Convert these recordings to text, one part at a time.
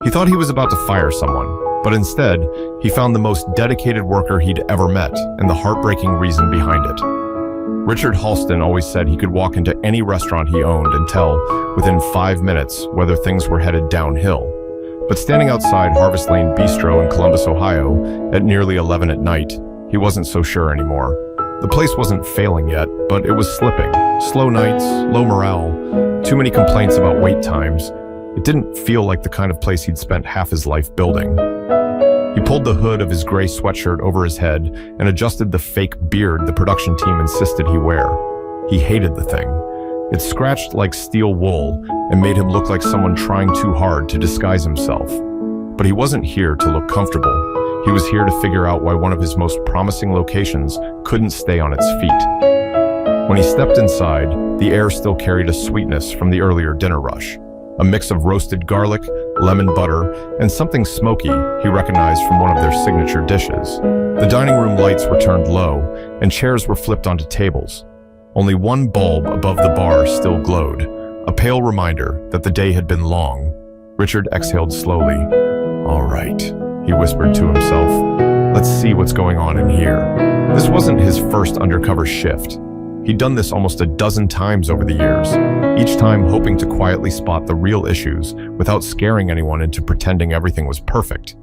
He thought he was about to fire someone, but instead, he found the most dedicated worker he'd ever met and the heartbreaking reason behind it. Richard Halston always said he could walk into any restaurant he owned and tell, within 5 minutes, whether things were headed downhill. But standing outside Harvest Lane Bistro in Columbus, Ohio, at nearly 11 at night, he wasn't so sure anymore. The place wasn't failing yet, but it was slipping. Slow nights, low morale, too many complaints about wait times. It didn't feel like the kind of place he'd spent half his life building. He pulled the hood of his gray sweatshirt over his head and adjusted the fake beard the production team insisted he wear. He hated the thing. It scratched like steel wool and made him look like someone trying too hard to disguise himself. But he wasn't here to look comfortable. He was here to figure out why one of his most promising locations couldn't stay on its feet. When he stepped inside, the air still carried a sweetness from the earlier dinner rush. A mix of roasted garlic, lemon butter, and something smoky he recognized from one of their signature dishes. The dining room lights were turned low, and chairs were flipped onto tables. Only one bulb above the bar still glowed, a pale reminder that the day had been long. Richard exhaled slowly. "All right," he whispered to himself. "Let's see what's going on in here." This wasn't his first undercover shift. He'd done this almost a dozen times over the years, each time hoping to quietly spot the real issues without scaring anyone into pretending everything was perfect.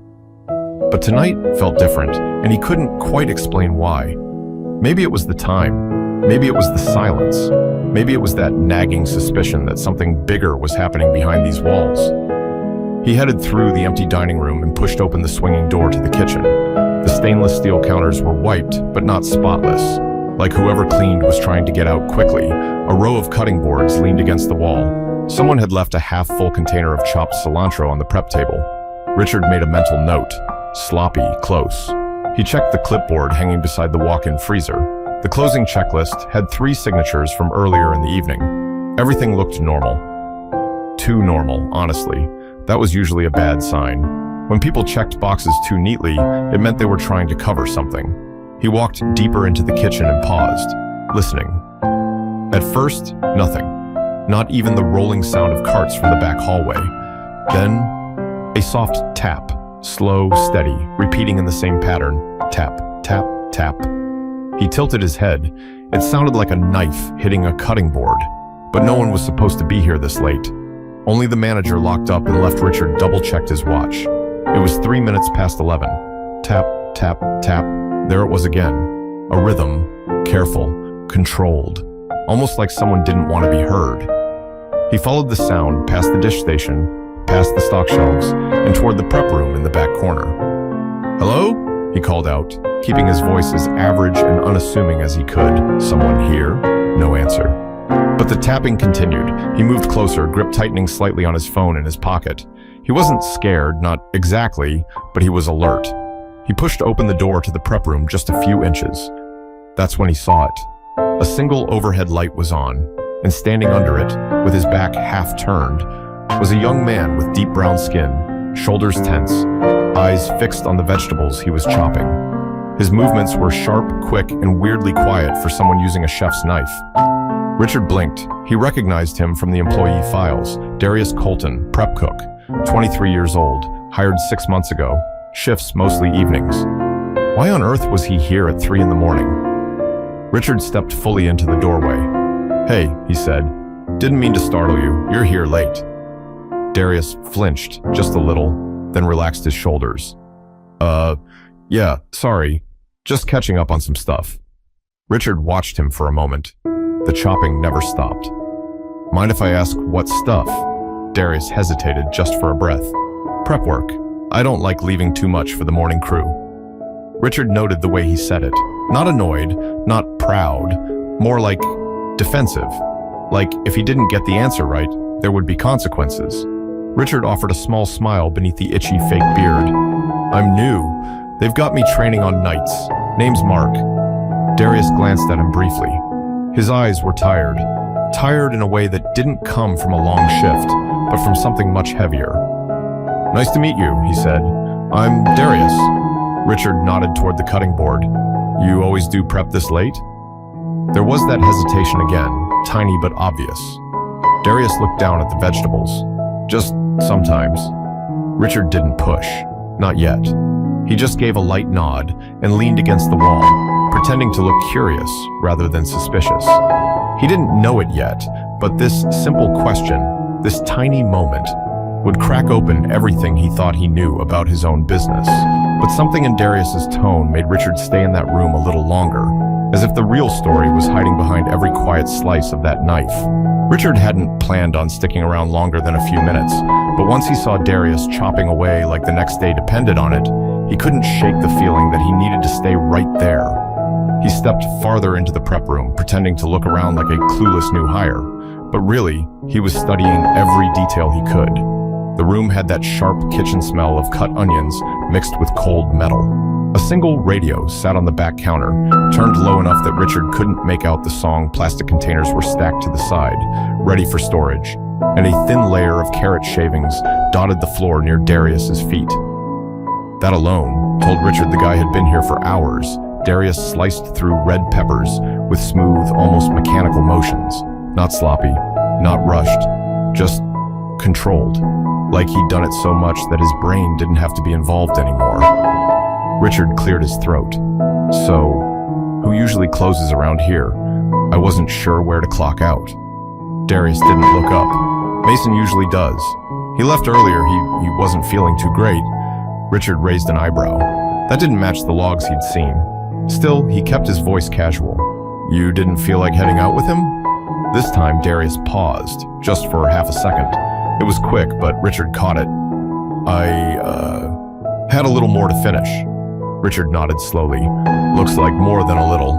But tonight felt different, and he couldn't quite explain why. Maybe it was the time. Maybe it was the silence. Maybe it was that nagging suspicion that something bigger was happening behind these walls. He headed through the empty dining room and pushed open the swinging door to the kitchen. The stainless steel counters were wiped, but not spotless. Like whoever cleaned was trying to get out quickly. A row of cutting boards leaned against the wall. Someone had left a half-full container of chopped cilantro on the prep table. Richard made a mental note. Sloppy, close. He checked the clipboard hanging beside the walk-in freezer. The closing checklist had 3 signatures from earlier in the evening. Everything looked normal. Too normal, honestly. That was usually a bad sign. When people checked boxes too neatly, it meant they were trying to cover something. He walked deeper into the kitchen and paused, listening. At first, nothing. Not even the rolling sound of carts from the back hallway. Then, a soft tap, slow, steady, repeating in the same pattern. Tap, tap, tap. He tilted his head. It sounded like a knife hitting a cutting board. But no one was supposed to be here this late. Only the manager locked up and left Richard double-checked his watch. It was 3 minutes past 11. Tap, tap, tap. There it was again. A rhythm, careful, controlled, almost like someone didn't want to be heard. He followed the sound past the dish station, past the stock shelves, and toward the prep room in the back corner. "Hello?" he called out, keeping his voice as average and unassuming as he could. "Someone here?" No answer. But the tapping continued. He moved closer, grip tightening slightly on his phone in his pocket. He wasn't scared, not exactly, but he was alert. He pushed open the door to the prep room just a few inches. That's when he saw it. A single overhead light was on, and standing under it, with his back half turned, was a young man with deep brown skin, shoulders tense, eyes fixed on the vegetables he was chopping. His movements were sharp, quick, and weirdly quiet for someone using a chef's knife. Richard blinked. He recognized him from the employee files. Darius Colton, prep cook, 23 years old, hired 6 months ago. Shifts mostly evenings. Why on earth was he here at 3 in the morning? Richard stepped fully into the doorway. "Hey," he said. "Didn't mean to startle you. You're here late." Darius flinched just a little, then relaxed his shoulders. Yeah, sorry. Just catching up on some stuff." Richard watched him for a moment. The chopping never stopped. "Mind if I ask what stuff?" Darius hesitated just for a breath. "Prep work. I don't like leaving too much for the morning crew." Richard noted the way he said it. Not annoyed, not proud, more like defensive. Like if he didn't get the answer right, there would be consequences. Richard offered a small smile beneath the itchy fake beard. "I'm new. They've got me training on nights. Name's Mark." Darius glanced at him briefly. His eyes were tired. Tired in a way that didn't come from a long shift, but from something much heavier. "Nice to meet you," he said. "I'm Darius." Richard nodded toward the cutting board. "You always do prep this late?" There was that hesitation again, tiny but obvious. Darius looked down at the vegetables. "Just sometimes." Richard didn't push. Not yet. He just gave a light nod and leaned against the wall, pretending to look curious rather than suspicious. He didn't know it yet, but this simple question, this tiny moment, would crack open everything he thought he knew about his own business. But something in Darius's tone made Richard stay in that room a little longer, as if the real story was hiding behind every quiet slice of that knife. Richard hadn't planned on sticking around longer than a few minutes, but once he saw Darius chopping away like the next day depended on it, he couldn't shake the feeling that he needed to stay right there. He stepped farther into the prep room, pretending to look around like a clueless new hire, but really, he was studying every detail he could. The room had that sharp kitchen smell of cut onions mixed with cold metal. A single radio sat on the back counter, turned low enough that Richard couldn't make out the song. Plastic containers were stacked to the side, ready for storage, and a thin layer of carrot shavings dotted the floor near Darius's feet. That alone told Richard the guy had been here for hours. Darius sliced through red peppers with smooth, almost mechanical motions. Not sloppy, not rushed, just controlled, like he'd done it so much that his brain didn't have to be involved anymore. Richard cleared his throat. So, who usually closes around here? I wasn't sure where to clock out. Darius didn't look up. Mason usually does. He left earlier, he wasn't feeling too great. Richard raised an eyebrow. That didn't match the logs he'd seen. Still, he kept his voice casual. You didn't feel like heading out with him? This time, Darius paused, just for half a second. It was quick, but Richard caught it. I had a little more to finish. Richard nodded slowly. Looks like more than a little.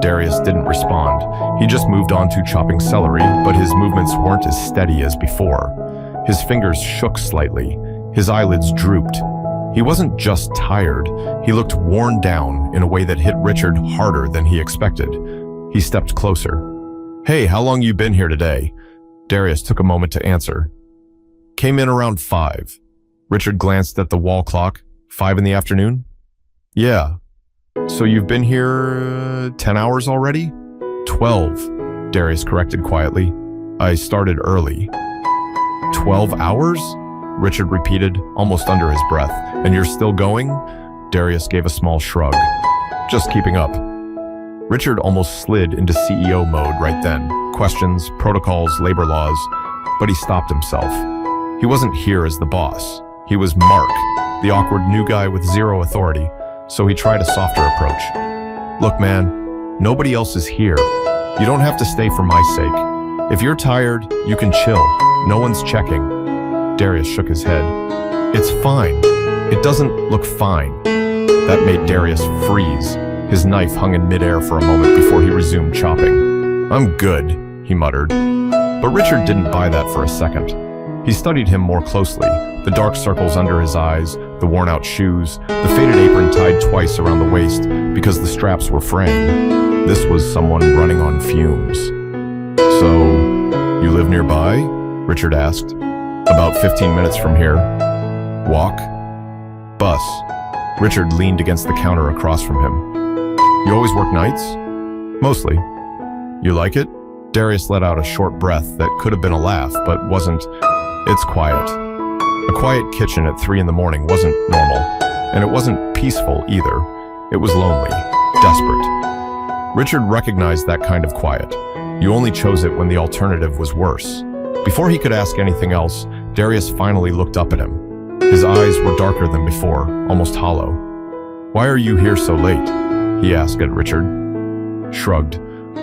Darius didn't respond. He just moved on to chopping celery, but his movements weren't as steady as before. His fingers shook slightly. His eyelids drooped. He wasn't just tired. He looked worn down in a way that hit Richard harder than he expected. He stepped closer. Hey, how long you been here today? Darius took a moment to answer. Came in around 5. Richard glanced at the wall clock. 5 in the afternoon? Yeah. So you've been here 10 hours already? 12, Darius corrected quietly. I started early. 12 hours? Richard repeated, almost under his breath. And you're still going? Darius gave a small shrug. Just keeping up. Richard almost slid into CEO mode right then. Questions, protocols, labor laws. But he stopped himself. He wasn't here as the boss. He was Mark, the awkward new guy with zero authority. So he tried a softer approach. Look, man, nobody else is here. You don't have to stay for my sake. If you're tired, you can chill. No one's checking. Darius shook his head. It's fine. It doesn't look fine. That made Darius freeze. His knife hung in midair for a moment before he resumed chopping. I'm good, he muttered. But Richard didn't buy that for a second. He studied him more closely. The dark circles under his eyes, the worn-out shoes, the faded apron tied twice around the waist because the straps were fraying. This was someone running on fumes. So, you live nearby? Richard asked. About 15 minutes from here. Walk? Bus. Richard leaned against the counter across from him. You always work nights? Mostly. You like it? Darius let out a short breath that could have been a laugh, but wasn't. It's quiet. A quiet kitchen at 3 in the morning wasn't normal, and it wasn't peaceful either. It was lonely, desperate. Richard recognized that kind of quiet. You only chose it when the alternative was worse. Before he could ask anything else, Darius finally looked up at him. His eyes were darker than before, almost hollow. Why are you here so late? He asked at Richard. Shrugged.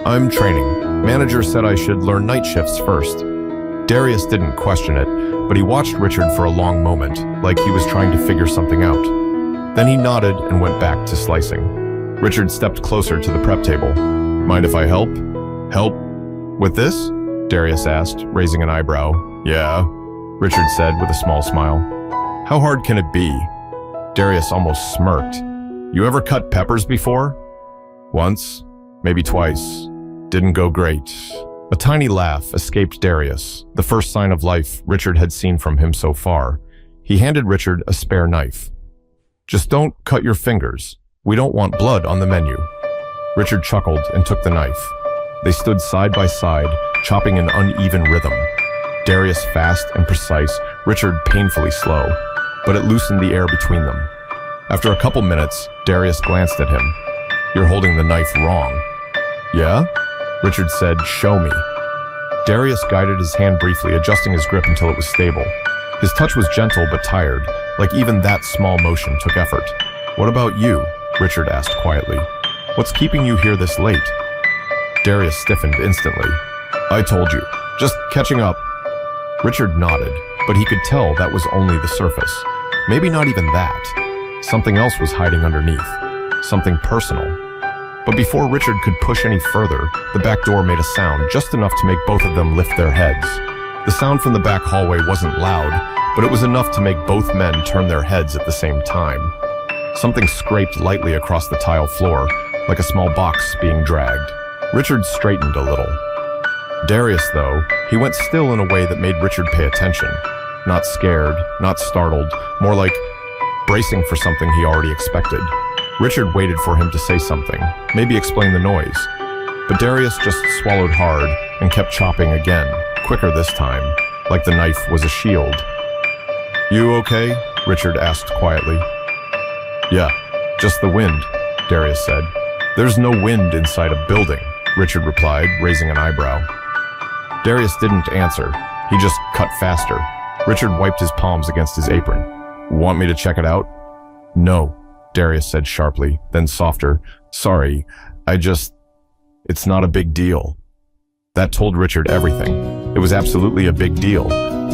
I'm training. Manager said I should learn night shifts first. Darius didn't question it, but he watched Richard for a long moment, like he was trying to figure something out. Then he nodded and went back to slicing. Richard stepped closer to the prep table. Mind if I help? Help? With this? Darius asked, raising an eyebrow. Yeah, Richard said with a small smile. How hard can it be? Darius almost smirked. You ever cut peppers before? Once, maybe twice. Didn't go great. A tiny laugh escaped Darius, the first sign of life Richard had seen from him so far. He handed Richard a spare knife. Just don't cut your fingers. We don't want blood on the menu. Richard chuckled and took the knife. They stood side by side, chopping in uneven rhythm. Darius fast and precise, Richard painfully slow. but it loosened the air between them. After a couple minutes, Darius glanced at him. "You're holding the knife wrong." "Yeah?" Richard said, "Show me." Darius guided his hand briefly, adjusting his grip until it was stable. His touch was gentle but tired, like even that small motion took effort. "What about you?" Richard asked quietly. "What's keeping you here this late?" Darius stiffened instantly. "I told you. Just catching up." Richard nodded, but he could tell that was only the surface. Maybe not even that. Something else was hiding underneath. Something personal. But before Richard could push any further, the back door made a sound just enough to make both of them lift their heads. The sound from the back hallway wasn't loud, but it was enough to make both men turn their heads at the same time. Something scraped lightly across the tile floor, like a small box being dragged. Richard straightened a little. Darius, though, he went still in a way that made Richard pay attention. Not scared, not startled, more like bracing for something he already expected. Richard waited for him to say something, maybe explain the noise. But Darius just swallowed hard and kept chopping again, quicker this time, like the knife was a shield. "You okay?" Richard asked quietly. "Yeah, just the wind," Darius said. "There's no wind inside a building," Richard replied, raising an eyebrow. Darius didn't answer. He just cut faster. Richard wiped his palms against his apron. "Want me to check it out?" "No," Darius said sharply, then softer. "Sorry, it's not a big deal." That told Richard everything. It was absolutely a big deal.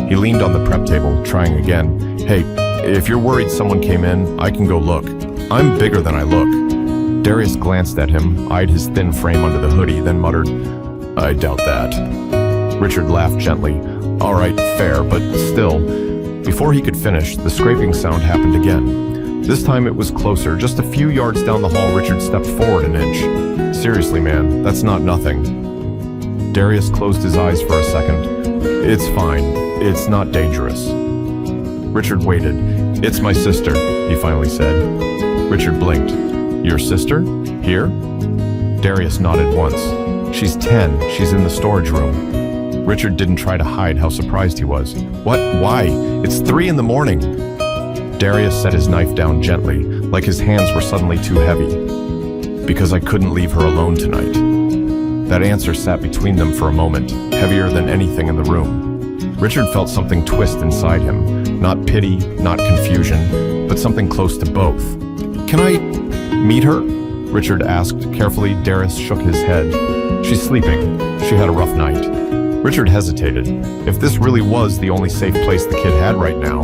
He leaned on the prep table, trying again. "Hey, if you're worried someone came in, I can go look. I'm bigger than I look." Darius glanced at him, eyed his thin frame under the hoodie, then muttered, "I doubt that." Richard laughed gently. "All right, fair, but still." Before he could finish, the scraping sound happened again. This time it was closer. Just a few yards down the hall, Richard stepped forward an inch. "Seriously, man, that's not nothing." Darius closed his eyes for a second. "It's fine. It's not dangerous." Richard waited. "It's my sister," he finally said. Richard blinked. "Your sister? Here?" Darius nodded once. "She's 10. She's in the storage room." Richard didn't try to hide how surprised he was. "What? Why? It's 3 in the morning." Darius set his knife down gently, like his hands were suddenly too heavy. "Because I couldn't leave her alone tonight." That answer sat between them for a moment, heavier than anything in the room. Richard felt something twist inside him. Not pity, not confusion, but something close to both. "Can I meet her?" Richard asked carefully. Darius shook his head. "She's sleeping. She had a rough night." Richard hesitated. If this really was the only safe place the kid had right now,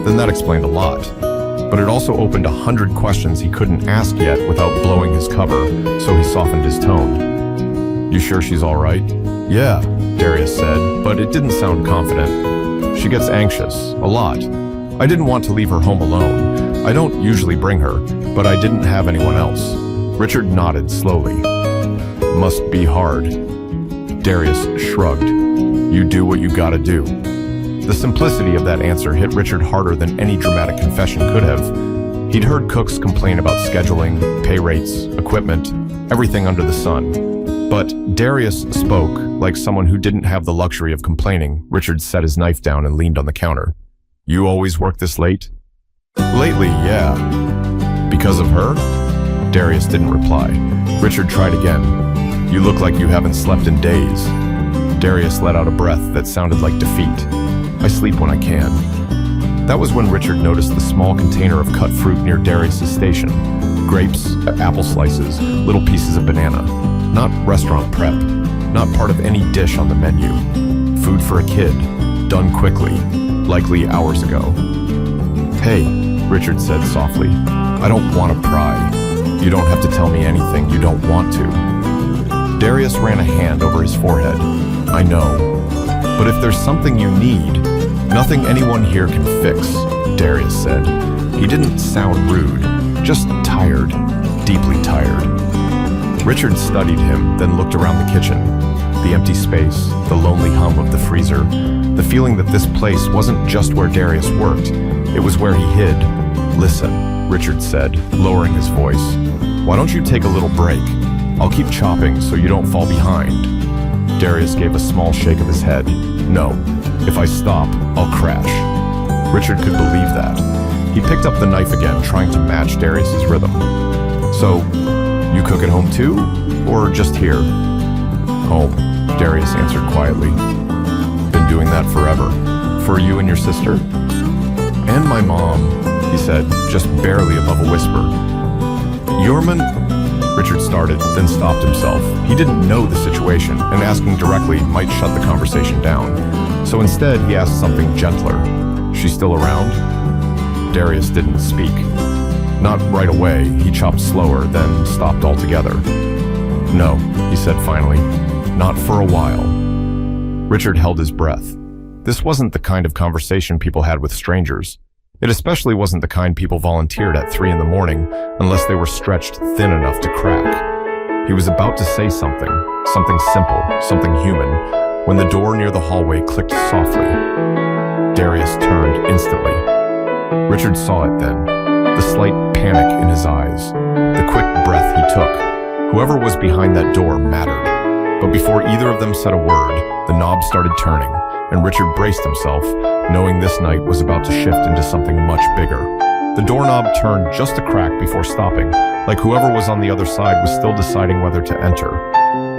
then that explained a lot. But it also opened 100 questions he couldn't ask yet without blowing his cover, so he softened his tone. "You sure she's all right?" "Yeah," Darius said, but it didn't sound confident. "She gets anxious, a lot. I didn't want to leave her home alone. I don't usually bring her, but I didn't have anyone else." Richard nodded slowly. "Must be hard." Darius shrugged. "You do what you gotta do." The simplicity of that answer hit Richard harder than any dramatic confession could have. He'd heard cooks complain about scheduling, pay rates, equipment, everything under the sun. But Darius spoke like someone who didn't have the luxury of complaining. Richard set his knife down and leaned on the counter. "You always work this late?" "Lately, yeah." "Because of her?" Darius didn't reply. Richard tried again. "You look like you haven't slept in days." Darius let out a breath that sounded like defeat. "I sleep when I can." That was when Richard noticed the small container of cut fruit near Darius's station. Grapes, apple slices, little pieces of banana. Not restaurant prep. Not part of any dish on the menu. Food for a kid. Done quickly. Likely hours ago. "Hey," Richard said softly. "I don't want to pry. You don't have to tell me anything you don't want to." Darius ran a hand over his forehead. "I know. But if there's something you need, nothing anyone here can fix," Darius said. He didn't sound rude, just tired, deeply tired. Richard studied him, then looked around the kitchen. The empty space, the lonely hum of the freezer, the feeling that this place wasn't just where Darius worked, it was where he hid. "Listen," Richard said, lowering his voice. "Why don't you take a little break? I'll keep chopping so you don't fall behind." Darius gave a small shake of his head. "No, if I stop, I'll crash." Richard could believe that. picked up the knife again, trying to match Darius's rhythm. So, you cook at home too? Or just here? Home, Darius answered quietly. Been doing that forever. For you and your sister? And my mom, he said, just barely above a whisper. Yorman? Richard started, then stopped himself. He didn't know the situation, and asking directly might shut the conversation down. So instead, he asked something gentler. She's still around? Darius didn't speak. Not right away, he chopped slower, then stopped altogether. No, he said finally, not for a while. Richard held his breath. This wasn't the kind of conversation people had with strangers. It especially wasn't the kind people volunteered at 3 a.m. unless they were stretched thin enough to crack. He was about to say something simple, something human, when the door near the hallway clicked softly. Darius turned instantly. Richard saw it then, the slight panic in his eyes, the quick breath he took. Whoever was behind that door mattered. But before either of them said a word, the knob started turning, and Richard braced himself, knowing this night was about to shift into something much bigger. The doorknob turned just a crack before stopping, like whoever was on the other side was still deciding whether to enter.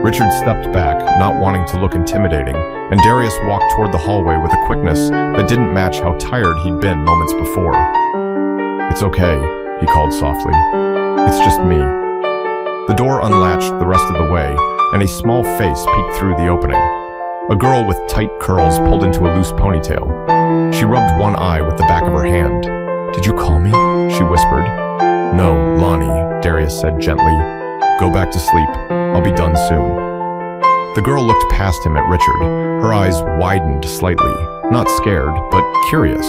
Richard stepped back, not wanting to look intimidating, and Darius walked toward the hallway with a quickness that didn't match how tired he'd been moments before. It's okay, he called softly. It's just me. The door unlatched the rest of the way, and a small face peeked through the opening. A girl with tight curls pulled into a loose ponytail. She rubbed one eye with the back of her hand. Did you call me? She whispered. No, Lonnie, Darius said gently. Go back to sleep. I'll be done soon. The girl looked past him at Richard. Her eyes widened slightly, not scared, but curious.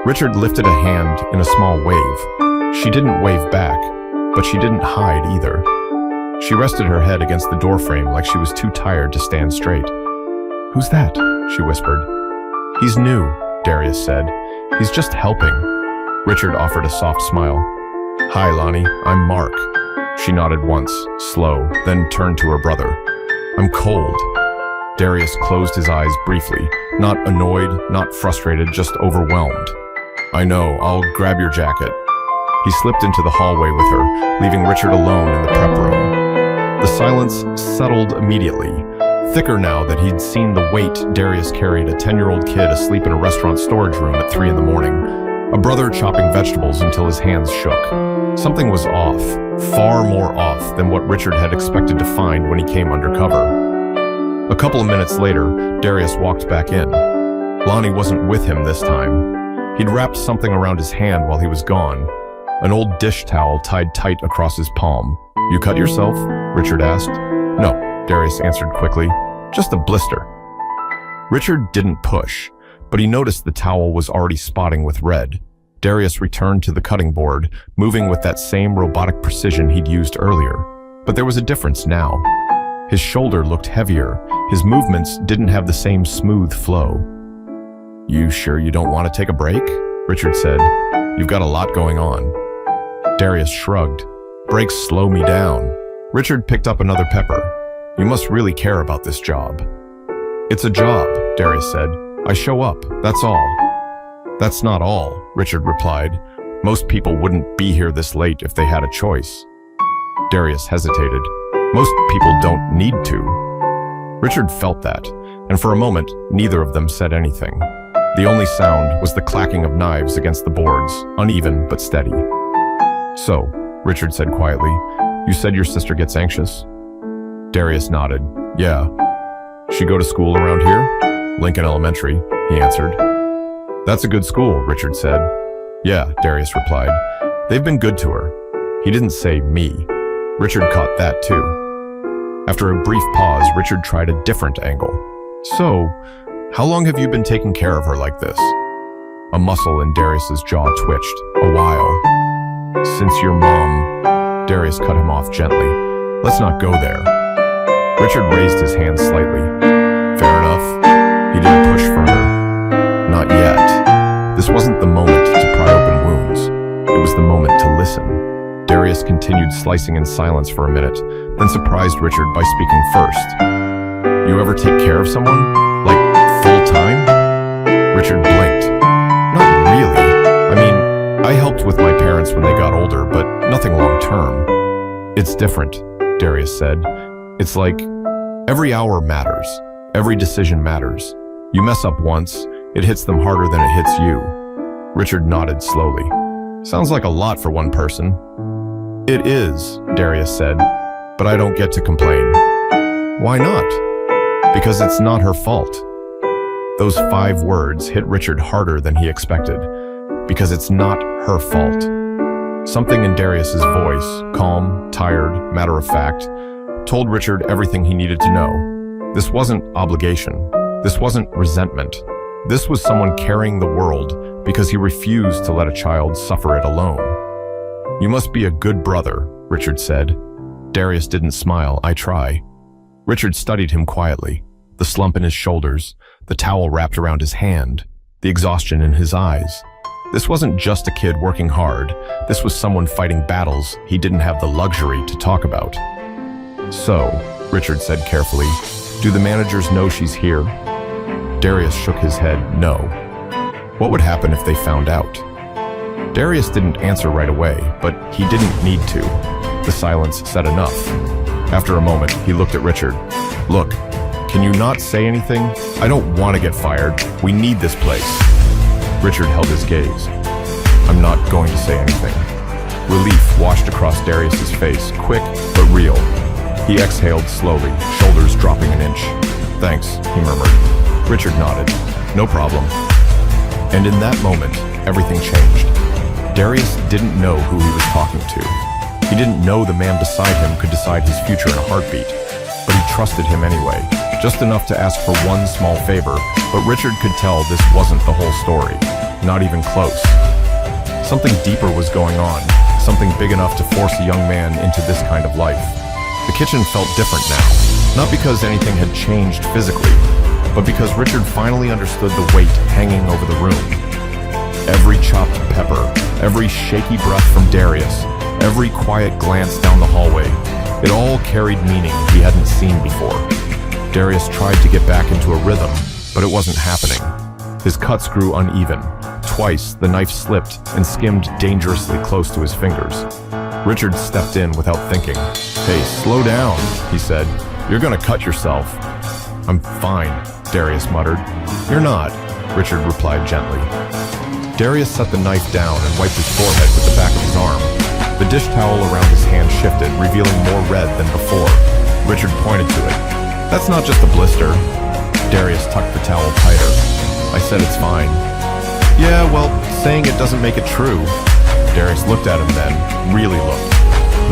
Richard lifted a hand in a small wave. She didn't wave back, but she didn't hide either. She rested her head against the doorframe like she was too tired to stand straight. Who's that? She whispered. He's new, Darius said. He's just helping. Richard offered a soft smile. Hi, Lonnie, I'm Mark. She nodded once, slow, then turned to her brother. I'm cold. Darius closed his eyes briefly, not annoyed, not frustrated, just overwhelmed. I know, I'll grab your jacket. He slipped into the hallway with her, leaving Richard alone in the prep room. The silence settled immediately, thicker now that he'd seen the weight Darius carried, a 10-year-old kid asleep in a restaurant storage room at 3 a.m, a brother chopping vegetables until his hands shook. Something was off, far more off than what Richard had expected to find when he came undercover. A couple of minutes later, Darius walked back in. Lonnie wasn't with him this time. He'd wrapped something around his hand while he was gone, an old dish towel tied tight across his palm. You cut yourself? Richard asked. No, Darius answered quickly. Just a blister. Richard didn't push, but he noticed the towel was already spotting with red. Darius returned to the cutting board, moving with that same robotic precision he'd used earlier. But there was a difference now. His shoulder looked heavier. His movements didn't have the same smooth flow. You sure you don't want to take a break? Richard said. You've got a lot going on. Darius shrugged. Breaks slow me down. Richard picked up another pepper. You must really care about this job. It's a job, Darius said. I show up, that's all. That's not all, Richard replied. Most people wouldn't be here this late if they had a choice. Darius hesitated. Most people don't need to. Richard felt that, and for a moment, neither of them said anything. The only sound was the clacking of knives against the boards, uneven but steady. So, Richard said quietly, you said your sister gets anxious? Darius nodded. Yeah. She go to school around here? Lincoln Elementary, he answered. That's a good school, Richard said. Yeah, Darius replied. They've been good to her. He didn't say me. Richard caught that too. After a brief pause, Richard tried a different angle. So, how long have you been taking care of her like this? A muscle in Darius's jaw twitched. A while. Since your mom... Darius cut him off gently. Let's not go there. Richard raised his hand slightly. Fair enough. He didn't push further. Not yet. This wasn't the moment to pry open wounds. It was the moment to listen. Darius continued slicing in silence for a minute, then surprised Richard by speaking first. You ever take care of someone? Like, full time? Richard blinked. Not really. I mean, I helped with my parents when they got older, but nothing long-term. It's different, Darius said. It's like every hour matters. Every decision matters. You mess up once, it hits them harder than it hits you. Richard nodded slowly. Sounds like a lot for one person. It is, Darius said, but I don't get to complain. Why not? Because it's not her fault. Those 5 words hit Richard harder than he expected. Because it's not her fault. Something in Darius's voice, calm, tired, matter-of-fact, told Richard everything he needed to know. This wasn't obligation. This wasn't resentment. This was someone carrying the world because he refused to let a child suffer it alone. You must be a good brother, Richard said. Darius didn't smile. I try. Richard studied him quietly, the slump in his shoulders, the towel wrapped around his hand, the exhaustion in his eyes. This wasn't just a kid working hard. This was someone fighting battles he didn't have the luxury to talk about. So, Richard said carefully, do the managers know she's here? Darius shook his head, no. What would happen if they found out? Darius didn't answer right away, but he didn't need to. The silence said enough. After a moment, he looked at Richard. Look, can you not say anything? I don't want to get fired. We need this place. Richard held his gaze. I'm not going to say anything. Relief washed across Darius's face, quick but real. He exhaled slowly, shoulders dropping an inch. Thanks, he murmured. Richard nodded. No problem. And in that moment, everything changed. Darius didn't know who he was talking to. He didn't know the man beside him could decide his future in a heartbeat. But he trusted him anyway, just enough to ask for one small favor, but Richard could tell this wasn't the whole story, not even close. Something deeper was going on, something big enough to force a young man into this kind of life. The kitchen felt different now, not because anything had changed physically, but because Richard finally understood the weight hanging over the room. Every chopped pepper, every shaky breath from Darius, every quiet glance down the hallway, it all carried meaning he hadn't seen before. Darius tried to get back into a rhythm, but it wasn't happening. His cuts grew uneven. Twice, the knife slipped and skimmed dangerously close to his fingers. Richard stepped in without thinking. Hey, slow down, he said. You're gonna cut yourself. I'm fine, Darius muttered. You're not, Richard replied gently. Darius set the knife down and wiped his forehead with the back of his arm. The dish towel around his hand shifted, revealing more red than before. Richard pointed to it. That's not just a blister. Darius tucked the towel tighter. I said it's fine. Yeah, well, saying it doesn't make it true. Darius looked at him then, really looked.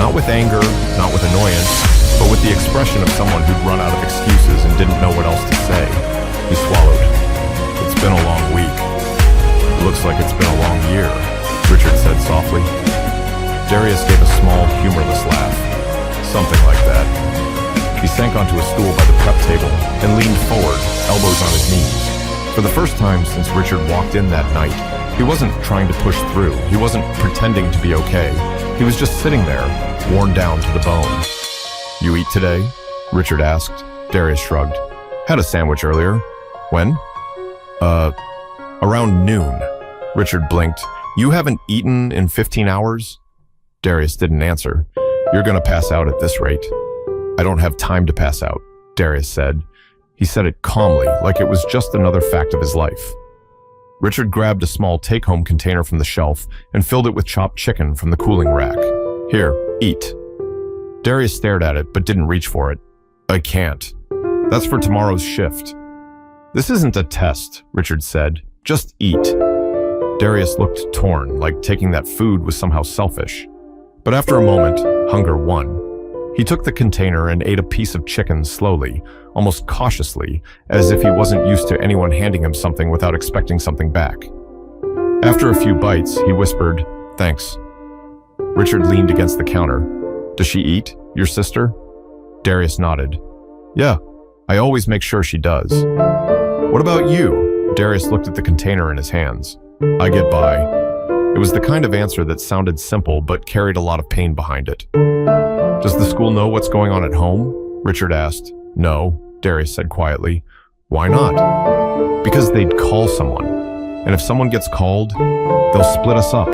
Not with anger, not with annoyance, but with the expression of someone who'd run out of excuses and didn't know what else to say. He swallowed. It's been a long week. It looks like it's been a long year, Richard said softly. Darius gave a small, humorless laugh. Something like that. He sank onto a stool by the prep table and leaned forward, elbows on his knees. For the first time since Richard walked in that night, he wasn't trying to push through. He wasn't pretending to be okay. He was just sitting there, worn down to the bone. You eat today? Richard asked. Darius shrugged. Had a sandwich earlier. When? Around noon. Richard blinked. You haven't eaten in 15 hours? Darius didn't answer. You're gonna pass out at this rate. I don't have time to pass out, Darius said. He said it calmly, like it was just another fact of his life. Richard grabbed a small take-home container from the shelf and filled it with chopped chicken from the cooling rack. Here, eat. Darius stared at it, but didn't reach for it. I can't. That's for tomorrow's shift. This isn't a test, Richard said. Just eat. Darius looked torn, like taking that food was somehow selfish. But after a moment, hunger won. He took the container and ate a piece of chicken slowly, almost cautiously, as if he wasn't used to anyone handing him something without expecting something back. After a few bites, he whispered, Thanks. Richard leaned against the counter. Does she eat, your sister? Darius nodded. Yeah, I always make sure she does. What about you? Darius looked at the container in his hands. I get by. It was the kind of answer that sounded simple but carried a lot of pain behind it. Does the school know what's going on at home? Richard asked. No, Darius said quietly. Why not? Because they'd call someone. And if someone gets called, they'll split us up.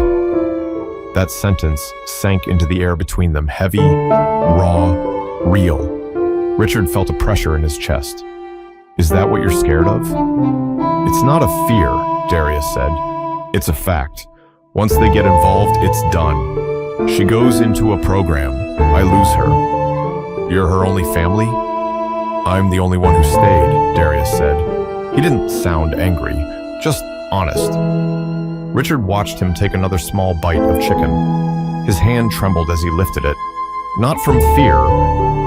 That sentence sank into the air between them, heavy, raw, real. Richard felt a pressure in his chest. Is that what you're scared of? It's not a fear, Darius said. It's a fact. Once they get involved, it's done. She goes into a program. I lose her. You're her only family? I'm the only one who stayed, Darius said. He didn't sound angry, just honest. Richard watched him take another small bite of chicken. His hand trembled as he lifted it. Not from fear,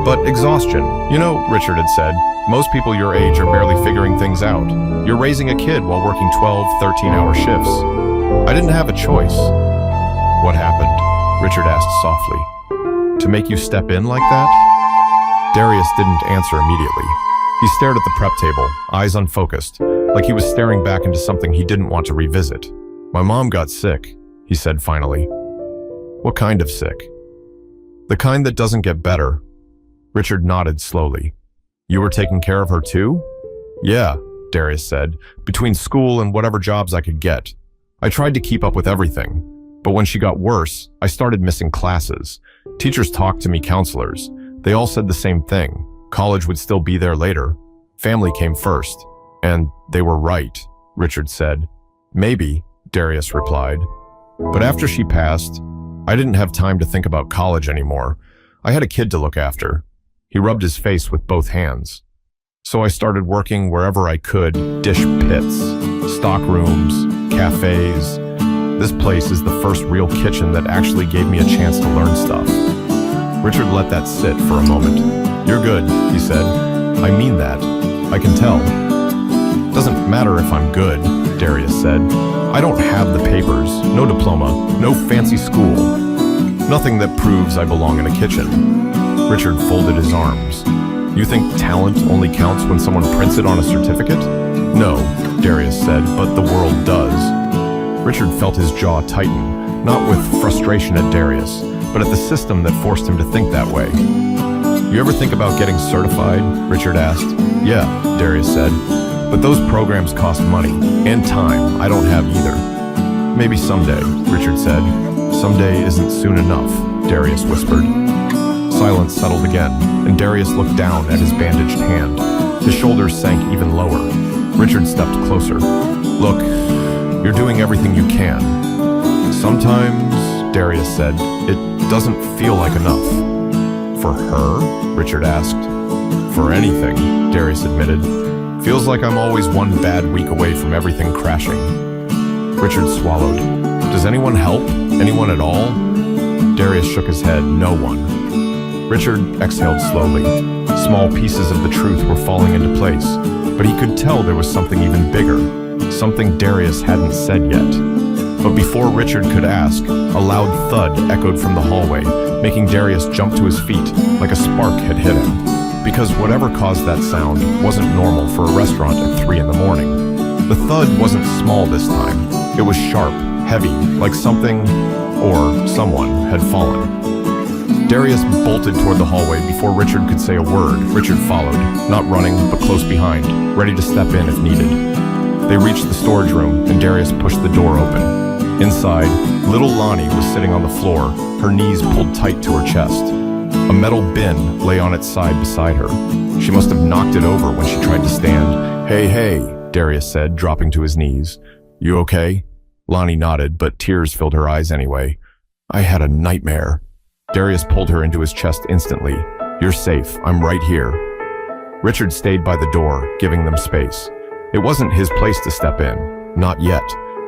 but exhaustion. You know, Richard had said, most people your age are barely figuring things out. You're raising a kid while working 12, 13-hour shifts. I didn't have a choice. What happened? Richard asked softly. To make you step in like that? Darius didn't answer immediately. He stared at the prep table, eyes unfocused, like he was staring back into something he didn't want to revisit. My mom got sick, he said finally. What kind of sick? The kind that doesn't get better. Richard nodded slowly. You were taking care of her too? Yeah, Darius said, between school and whatever jobs I could get. I tried to keep up with everything, but when she got worse, I started missing classes. Teachers talked to me, counselors. They all said the same thing. College would still be there later. Family came first. And they were right, Richard said. Maybe, Darius replied. But after she passed, I didn't have time to think about college anymore. I had a kid to look after. He rubbed his face with both hands. So I started working wherever I could, dish pits, stock rooms, cafes. This place is the first real kitchen that actually gave me a chance to learn stuff. Richard let that sit for a moment. You're good, he said. I mean that. I can tell. Doesn't matter if I'm good, Darius said. I don't have the papers, no diploma, no fancy school. Nothing that proves I belong in a kitchen. Richard folded his arms. You think talent only counts when someone prints it on a certificate? No, Darius said, but the world does. Richard felt his jaw tighten, not with frustration at Darius, but at the system that forced him to think that way. You ever think about getting certified? Richard asked. Yeah, Darius said, but those programs cost money and time I don't have either. Maybe someday, Richard said. Someday isn't soon enough, Darius whispered. Silence settled again, and Darius looked down at his bandaged hand. His shoulders sank even lower. Richard stepped closer. Look, you're doing everything you can. Sometimes, Darius said, it doesn't feel like enough. For her? Richard asked. For anything, Darius admitted. Feels like I'm always one bad week away from everything crashing. Richard swallowed. Does anyone help? Anyone at all? Darius shook his head. No one. Richard exhaled slowly. Small pieces of the truth were falling into place, but he could tell there was something even bigger, something Darius hadn't said yet. But before Richard could ask, a loud thud echoed from the hallway, making Darius jump to his feet like a spark had hit him. Because whatever caused that sound wasn't normal for a restaurant at 3 in the morning. The thud wasn't small this time. It was sharp, heavy, like something, or someone, had fallen. Darius bolted toward the hallway before Richard could say a word. Richard followed, not running, but close behind, ready to step in if needed. They reached the storage room, and Darius pushed the door open. Inside, little Lonnie was sitting on the floor, her knees pulled tight to her chest. A metal bin lay on its side beside her. She must have knocked it over when she tried to stand. Hey, Darius said, dropping to his knees. You okay? Lonnie nodded, but tears filled her eyes anyway. I had a nightmare. Darius pulled her into his chest instantly. You're safe. I'm right here. Richard stayed by the door, giving them space. It wasn't his place to step in. Not yet.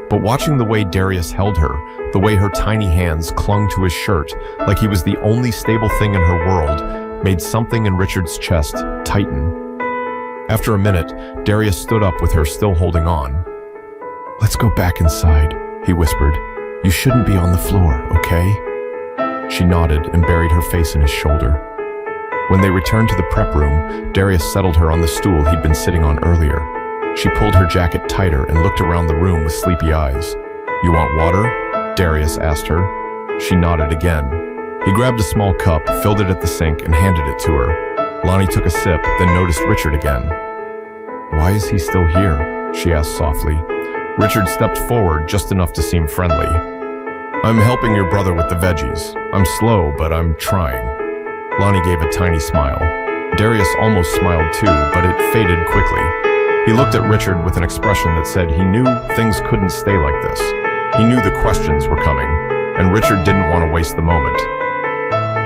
But watching the way Darius held her, the way her tiny hands clung to his shirt like he was the only stable thing in her world, made something in Richard's chest tighten. After a minute, Darius stood up with her still holding on. Let's go back inside, he whispered. You shouldn't be on the floor, okay? She nodded and buried her face in his shoulder. When they returned to the prep room, Darius settled her on the stool he'd been sitting on earlier. She pulled her jacket tighter and looked around the room with sleepy eyes. You want water? Darius asked her. She nodded again. He grabbed a small cup, filled it at the sink, and handed it to her. Lonnie took a sip, then noticed Richard again. Why is he still here? She asked softly. Richard stepped forward just enough to seem friendly. I'm helping your brother with the veggies. I'm slow, but I'm trying. Lonnie gave a tiny smile. Darius almost smiled too, but it faded quickly. He looked at Richard with an expression that said he knew things couldn't stay like this. He knew the questions were coming, and Richard didn't want to waste the moment.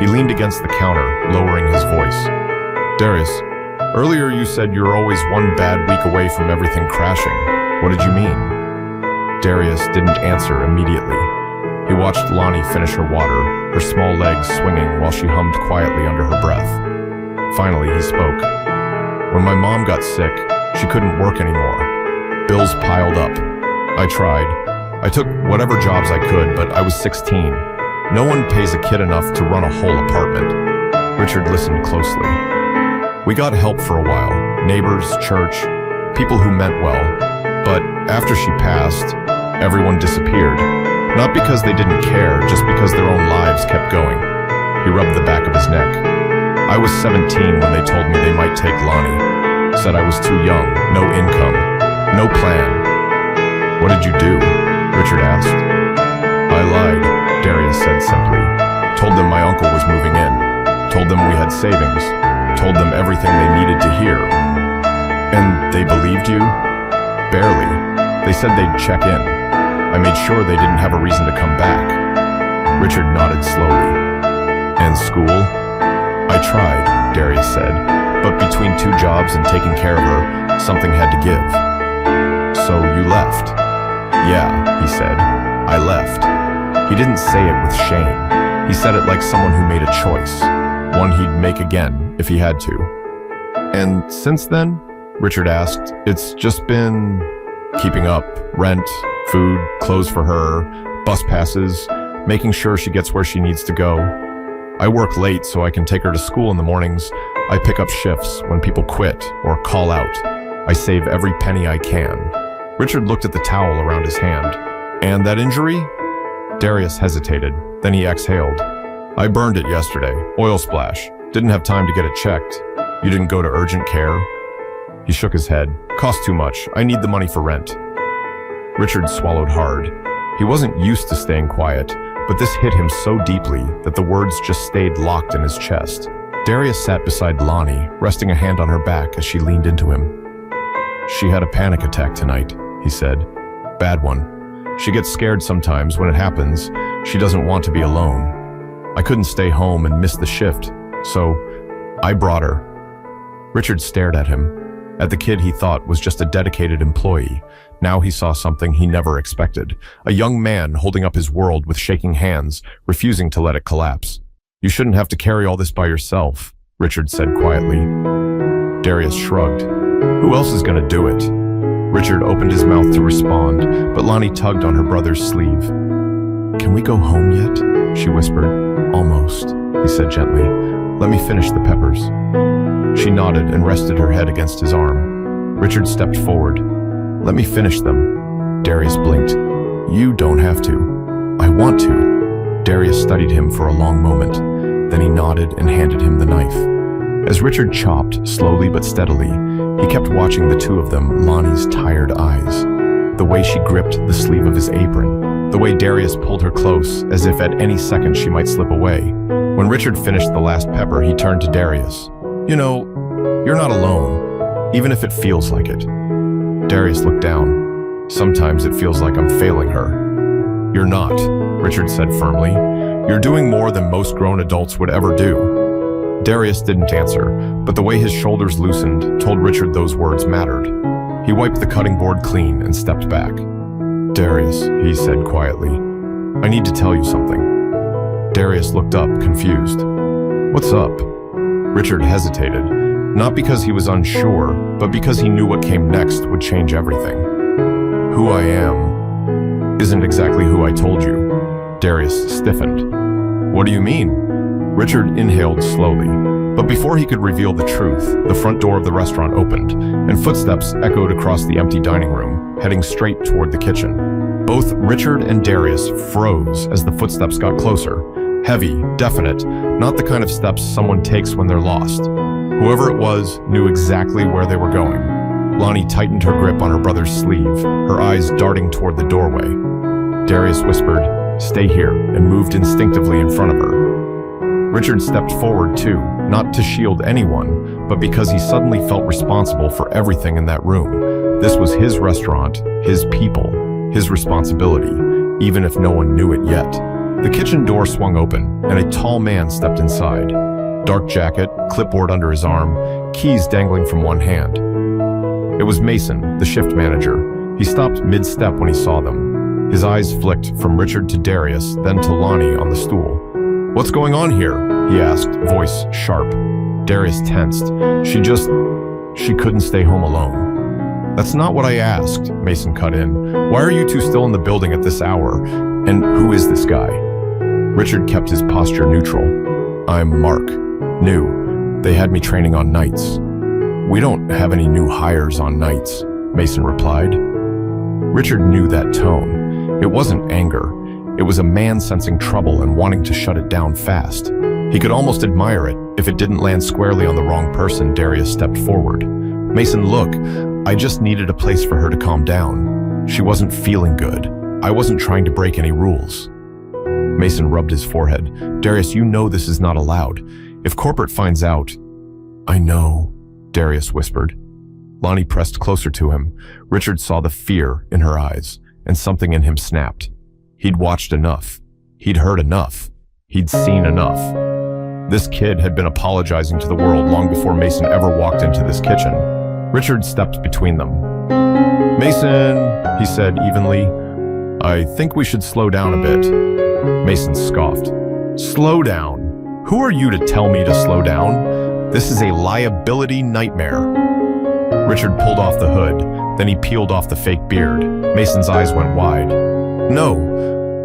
He leaned against the counter, lowering his voice. Darius, earlier you said you're always one bad week away from everything crashing. What did you mean? Darius didn't answer immediately. He watched Lonnie finish her water, her small legs swinging while she hummed quietly under her breath. Finally, he spoke. When my mom got sick, she couldn't work anymore. Bills piled up. I tried. I took whatever jobs I could, but I was 16. No one pays a kid enough to run a whole apartment. Richard listened closely. We got help for a while, neighbors, church, people who meant well. But after she passed, everyone disappeared. Not because they didn't care, just because their own lives kept going. He rubbed the back of his neck. I was 17 when they told me they might take Lonnie. Said I was too young, no income, no plan. What did you do? Richard asked. I lied, Darius said simply. Told them my uncle was moving in. Told them we had savings. Told them everything they needed to hear. And they believed you? Barely. They said they'd check in. I made sure they didn't have a reason to come back. Richard nodded slowly. And school? I tried, Darius said, but between 2 jobs and taking care of her, something had to give. So you left? Yeah, he said. I left. He didn't say it with shame. He said it like someone who made a choice, one he'd make again if he had to. And since then, Richard asked, it's just been keeping up, rent, food, clothes for her, bus passes, making sure she gets where she needs to go. I work late so I can take her to school in the mornings. I pick up shifts when people quit or call out. I save every penny I can. Richard looked at the towel around his hand. And that injury? Darius hesitated, then he exhaled. I burned it yesterday, oil splash. Didn't have time to get it checked. You didn't go to urgent care? He shook his head. Cost too much. I need the money for rent. Richard swallowed hard. He wasn't used to staying quiet, but this hit him so deeply that the words just stayed locked in his chest. Darius sat beside Lonnie, resting a hand on her back as she leaned into him. She had a panic attack tonight, he said. Bad one. She gets scared sometimes when it happens. She doesn't want to be alone. I couldn't stay home and miss the shift, so I brought her. Richard stared at him, at the kid he thought was just a dedicated employee. Now he saw something he never expected. A young man holding up his world with shaking hands, refusing to let it collapse. You shouldn't have to carry all this by yourself, Richard said quietly. Darius shrugged. Who else is going to do it? Richard opened his mouth to respond, but Lonnie tugged on her brother's sleeve. Can we go home yet? She whispered. Almost, he said gently. Let me finish the peppers. She nodded and rested her head against his arm. Richard stepped forward. Let me finish them. Darius blinked. You don't have to. I want to. Darius studied him for a long moment. Then he nodded and handed him the knife. As Richard chopped, slowly but steadily, he kept watching the two of them, Lonnie's tired eyes. The way she gripped the sleeve of his apron. The way Darius pulled her close, as if at any second she might slip away. When Richard finished the last pepper, he turned to Darius. You know, you're not alone, even if it feels like it. Darius looked down. Sometimes it feels like I'm failing her. You're not, Richard said firmly. You're doing more than most grown adults would ever do. Darius didn't answer, but the way his shoulders loosened told Richard those words mattered. He wiped the cutting board clean and stepped back. Darius, he said quietly, I need to tell you something. Darius looked up, confused. What's up? Richard hesitated. Not because he was unsure, but because he knew what came next would change everything. Who I am isn't exactly who I told you. Darius stiffened. What do you mean? Richard inhaled slowly, but before he could reveal the truth, the front door of the restaurant opened, and footsteps echoed across the empty dining room, heading straight toward the kitchen. Both Richard and Darius froze as the footsteps got closer. Heavy, definite, not the kind of steps someone takes when they're lost. Whoever it was knew exactly where they were going. Lonnie tightened her grip on her brother's sleeve, her eyes darting toward the doorway. Darius whispered, "Stay here," and moved instinctively in front of her. Richard stepped forward too, not to shield anyone, but because he suddenly felt responsible for everything in that room. This was his restaurant, his people, his responsibility, even if no one knew it yet. The kitchen door swung open, and a tall man stepped inside. Dark jacket, clipboard under his arm, keys dangling from one hand. It was Mason, the shift manager. He stopped mid-step when he saw them. His eyes flicked from Richard to Darius, then to Lonnie on the stool. "What's going on here?" he asked, voice sharp. Darius tensed. She couldn't stay home alone. "That's not what I asked," Mason cut in. "Why are you two still in the building at this hour? And who is this guy?" Richard kept his posture neutral. "I'm Mark. New. They had me training on nights." "We don't have any new hires on nights," Mason replied. Richard knew that tone. It wasn't anger. It was a man sensing trouble and wanting to shut it down fast. He could almost admire it if it didn't land squarely on the wrong person. Darius stepped forward. "Mason, look, I just needed a place for her to calm down. She wasn't feeling good. I wasn't trying to break any rules." Mason rubbed his forehead. "Darius, you know this is not allowed. If corporate finds out—" "I know," Darius whispered. Lonnie pressed closer to him. Richard saw the fear in her eyes, and something in him snapped. He'd watched enough. He'd heard enough. He'd seen enough. This kid had been apologizing to the world long before Mason ever walked into this kitchen. Richard stepped between them. "Mason," he said evenly, "I think we should slow down a bit." Mason scoffed. "Slow down? Who are you to tell me to slow down? This is a liability nightmare." Richard pulled off the hood, then he peeled off the fake beard. Mason's eyes went wide.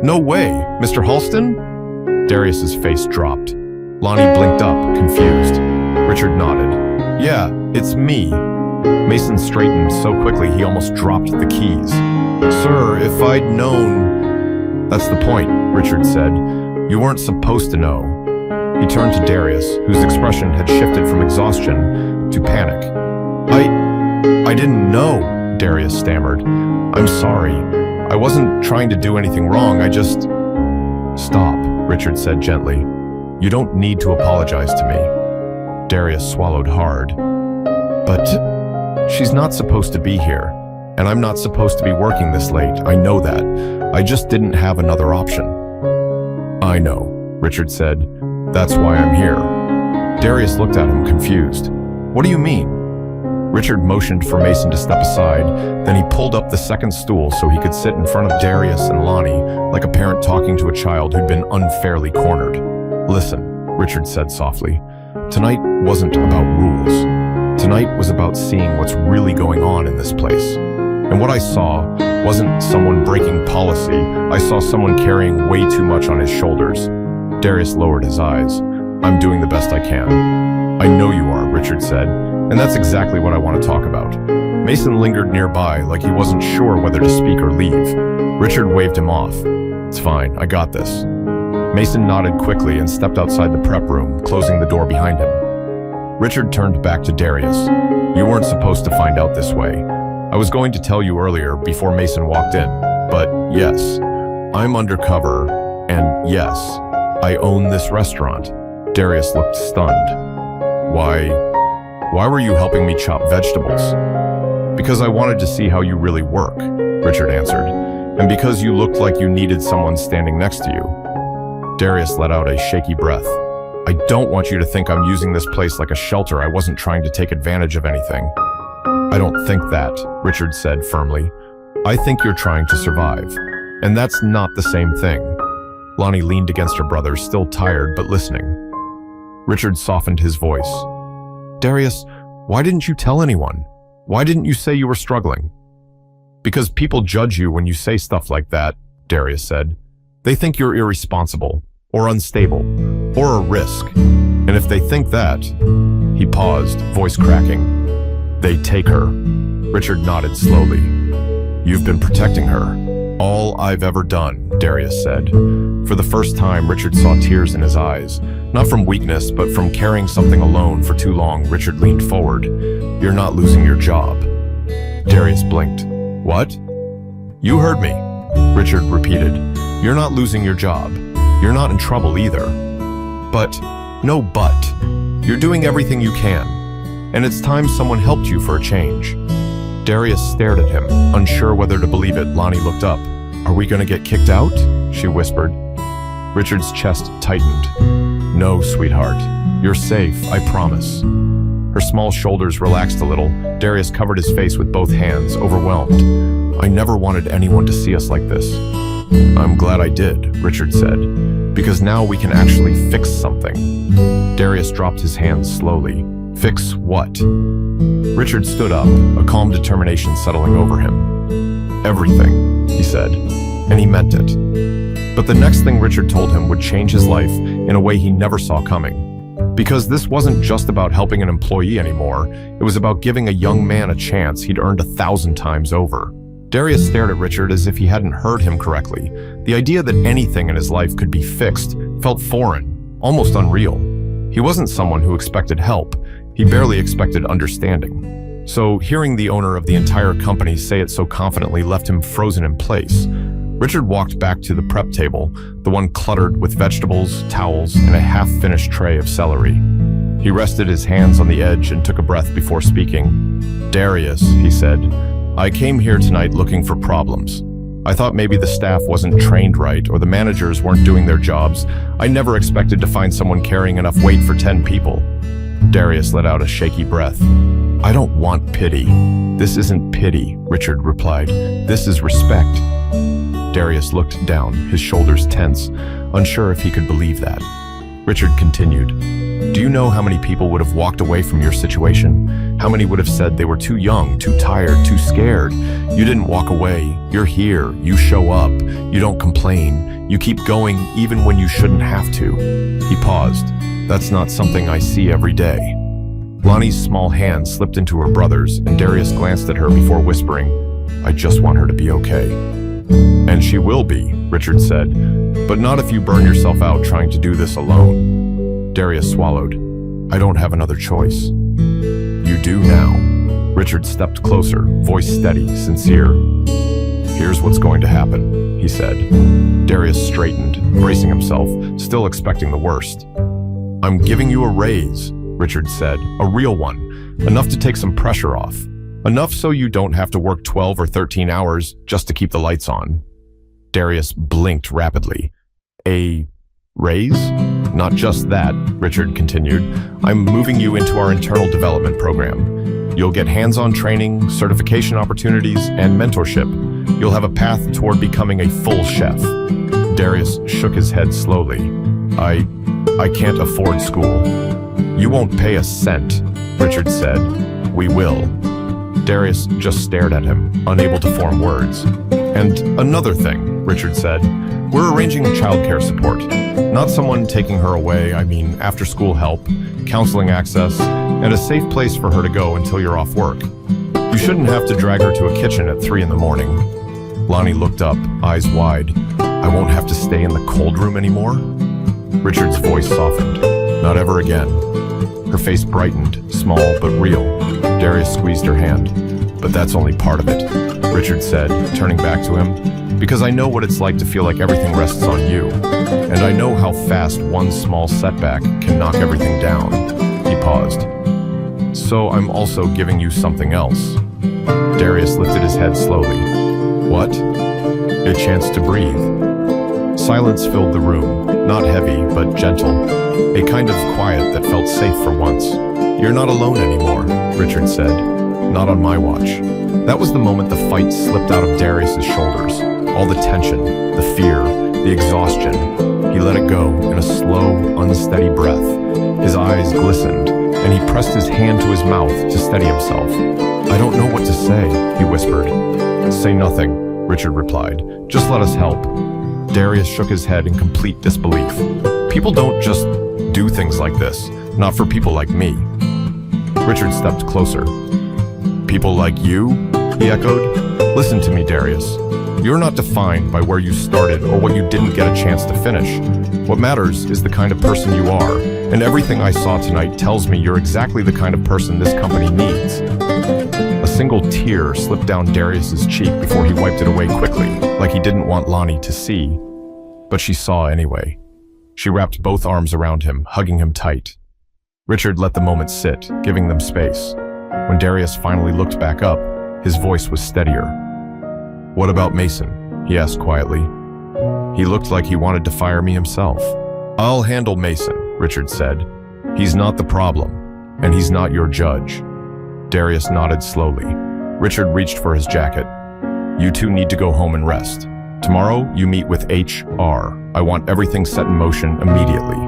No way, Mr. Halston?" Darius's face dropped. Lonnie blinked up, confused. Richard nodded. "Yeah, it's me." Mason straightened so quickly he almost dropped the keys. "Sir, if I'd known—" "That's the point," Richard said. "You weren't supposed to know." He turned to Darius, whose expression had shifted from exhaustion to panic. I didn't know," Darius stammered. "I'm sorry. I wasn't trying to do anything wrong, I just—" "Stop," Richard said gently. "You don't need to apologize to me." Darius swallowed hard. "But she's not supposed to be here, and I'm not supposed to be working this late. I know that. I just didn't have another option." "I know," Richard said. "That's why I'm here." Darius looked at him confused. "What do you mean?" Richard motioned for Mason to step aside, then he pulled up the second stool so he could sit in front of Darius and Lonnie, like a parent talking to a child who'd been unfairly cornered. "Listen," Richard said softly, "tonight wasn't about rules. Tonight was about seeing what's really going on in this place. And what I saw wasn't someone breaking policy. I saw someone carrying way too much on his shoulders." Darius lowered his eyes. "I'm doing the best I can." "I know you are," Richard said. "And that's exactly what I want to talk about." Mason lingered nearby like he wasn't sure whether to speak or leave. Richard waved him off. "It's fine, I got this." Mason nodded quickly and stepped outside the prep room, closing the door behind him. Richard turned back to Darius. "You weren't supposed to find out this way. I was going to tell you earlier before Mason walked in, but yes, I'm undercover, and yes, I own this restaurant." Darius looked stunned. Why were you helping me chop vegetables?" "Because I wanted to see how you really work," Richard answered, "and because you looked like you needed someone standing next to you." Darius let out a shaky breath. "I don't want you to think I'm using this place like a shelter. I wasn't trying to take advantage of anything." "I don't think that," Richard said firmly. "I think you're trying to survive, and that's not the same thing." Lonnie leaned against her brother, still tired but listening. Richard softened his voice. "Darius, why didn't you tell anyone? Why didn't you say you were struggling?" "Because people judge you when you say stuff like that," Darius said. "They think you're irresponsible, or unstable, or a risk. And if they think that—" He paused, voice cracking. "They take her." Richard nodded slowly. "You've been protecting her. All I've ever done," Darius said. For the first time, Richard saw tears in his eyes. Not from weakness, but from carrying something alone for too long. Richard leaned forward. "You're not losing your job." Darius blinked. "What?" "You heard me," Richard repeated. You're not losing your job. You're not in trouble either. But, no but. You're doing everything you can. And it's time someone helped you for a change. Darius stared at him, unsure whether to believe it. Lonnie looked up. Are we going to get kicked out? She whispered. Richard's chest tightened. No, sweetheart. You're safe, I promise. Her small shoulders relaxed a little. Darius covered his face with both hands, overwhelmed. I never wanted anyone to see us like this. I'm glad I did, Richard said, because now we can actually fix something. Darius dropped his hands slowly. Fix what? Richard stood up, a calm determination settling over him. Everything, he said, and he meant it. But the next thing Richard told him would change his life in a way he never saw coming. Because this wasn't just about helping an employee anymore, it was about giving a young man a chance he'd earned 1,000 times over. Darius stared at Richard as if he hadn't heard him correctly. The idea that anything in his life could be fixed felt foreign, almost unreal. He wasn't someone who expected help. He barely expected understanding. So hearing the owner of the entire company say it so confidently left him frozen in place. Richard walked back to the prep table, the one cluttered with vegetables, towels, and a half-finished tray of celery. He rested his hands on the edge and took a breath before speaking. Darius, he said, I came here tonight looking for problems. I thought maybe the staff wasn't trained right or the managers weren't doing their jobs. I never expected to find someone carrying enough weight for 10 people. Darius let out a shaky breath. I don't want pity. This isn't pity, Richard replied. This is respect. Darius looked down, his shoulders tense, unsure if he could believe that. Richard continued. Do you know how many people would have walked away from your situation? How many would have said they were too young, too tired, too scared? You didn't walk away. You're here. You show up. You don't complain. You keep going even when you shouldn't have to. He paused. That's not something I see every day. Lonnie's small hand slipped into her brother's, and Darius glanced at her before whispering, I just want her to be okay. And she will be, Richard said, but not if you burn yourself out trying to do this alone. Darius swallowed. I don't have another choice. You do now. Richard stepped closer, voice steady, sincere. Here's what's going to happen, he said. Darius straightened, bracing himself, still expecting the worst. I'm giving you a raise, Richard said, a real one, enough to take some pressure off. Enough so you don't have to work 12 or 13 hours just to keep the lights on. Darius blinked rapidly. A raise? Not just that, Richard continued. I'm moving you into our internal development program. You'll get hands-on training, certification opportunities, and mentorship. You'll have a path toward becoming a full chef. Darius shook his head slowly. I can't afford school. You won't pay a cent, Richard said. We will. Darius just stared at him, unable to form words. And another thing, Richard said, we're arranging childcare support. Not someone taking her away, I mean after-school help, counseling access, and a safe place for her to go until you're off work. You shouldn't have to drag her to a kitchen at 3 a.m. Lonnie looked up, eyes wide. I won't have to stay in the cold room anymore? Richard's voice softened. Not ever again. Her face brightened, small but real. Darius squeezed her hand. But that's only part of it, Richard said, turning back to him. Because I know what it's like to feel like everything rests on you. And I know how fast one small setback can knock everything down. He paused. So I'm also giving you something else. Darius lifted his head slowly. What? A chance to breathe. Silence filled the room, not heavy, but gentle. A kind of quiet that felt safe for once. You're not alone anymore, Richard said. Not on my watch. That was the moment the fight slipped out of Darius's shoulders. All the tension, the fear, the exhaustion. He let it go in a slow, unsteady breath. His eyes glistened, and he pressed his hand to his mouth to steady himself. I don't know what to say, he whispered. Say nothing, Richard replied. Just let us help. Darius shook his head in complete disbelief. People don't just do things like this, not for people like me. Richard stepped closer. People like you? He echoed. Listen to me, Darius. You're not defined by where you started or what you didn't get a chance to finish. What matters is the kind of person you are, and everything I saw tonight tells me you're exactly the kind of person this company needs. A single tear slipped down Darius's cheek before he wiped it away quickly, like he didn't want Lonnie to see. but she saw anyway. She wrapped both arms around him, hugging him tight. Richard let the moment sit, giving them space. When Darius finally looked back up, his voice was steadier. "What about Mason?" he asked quietly. "He looked like he wanted to fire me himself." "I'll handle Mason," Richard said. "He's not the problem, and he's not your judge." Darius nodded slowly. Richard reached for his jacket. "You two need to go home and rest. Tomorrow, you meet with HR. I want everything set in motion immediately."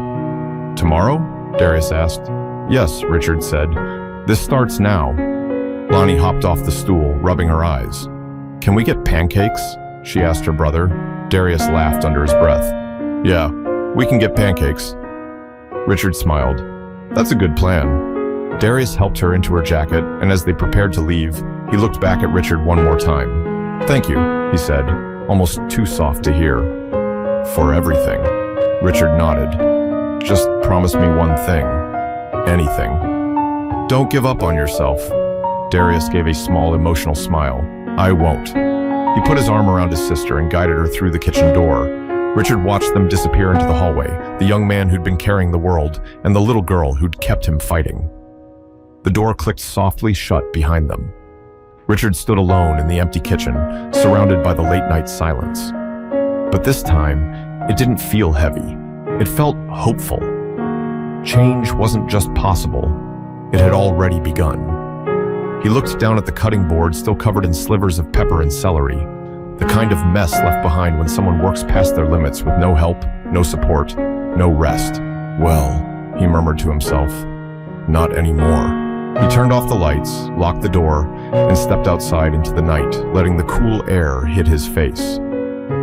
"Tomorrow?" Darius asked. "Yes," Richard said. "This starts now." Lonnie hopped off the stool, rubbing her eyes. "Can we get pancakes?" she asked her brother. Darius laughed under his breath. "Yeah, we can get pancakes." Richard smiled. "That's a good plan." Darius helped her into her jacket, and as they prepared to leave, he looked back at Richard one more time. "Thank you," he said, almost too soft to hear. "For everything." Richard nodded. "Just promise me one thing. Anything. Don't give up on yourself." Darius gave a small, emotional smile. "I won't." He put his arm around his sister and guided her through the kitchen door. Richard watched them disappear into the hallway, the young man who'd been carrying the world, and the little girl who'd kept him fighting. The door clicked softly shut behind them. Richard stood alone in the empty kitchen, surrounded by the late-night silence. But this time, it didn't feel heavy. It felt hopeful. Change wasn't just possible, it had already begun. He looked down at the cutting board still covered in slivers of pepper and celery, the kind of mess left behind when someone works past their limits with no help, no support, no rest. "Well," he murmured to himself, "not anymore." He turned off the lights, locked the door, and stepped outside into the night, letting the cool air hit his face.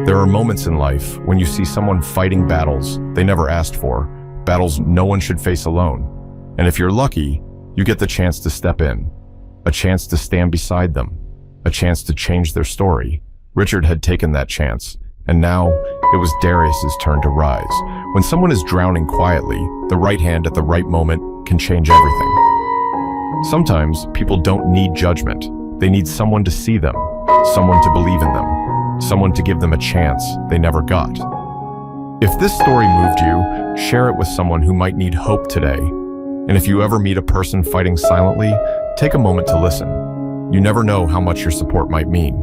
There are moments in life when you see someone fighting battles they never asked for, battles no one should face alone. And if you're lucky, you get the chance to step in, a chance to stand beside them, a chance to change their story. Richard had taken that chance, and now it was Darius's turn to rise. When someone is drowning quietly, the right hand at the right moment can change everything. Sometimes people don't need judgment. They need someone to see them, someone to believe in them, someone to give them a chance they never got. If this story moved you, share it with someone who might need hope today. And if you ever meet a person fighting silently, take a moment to listen. You never know how much your support might mean.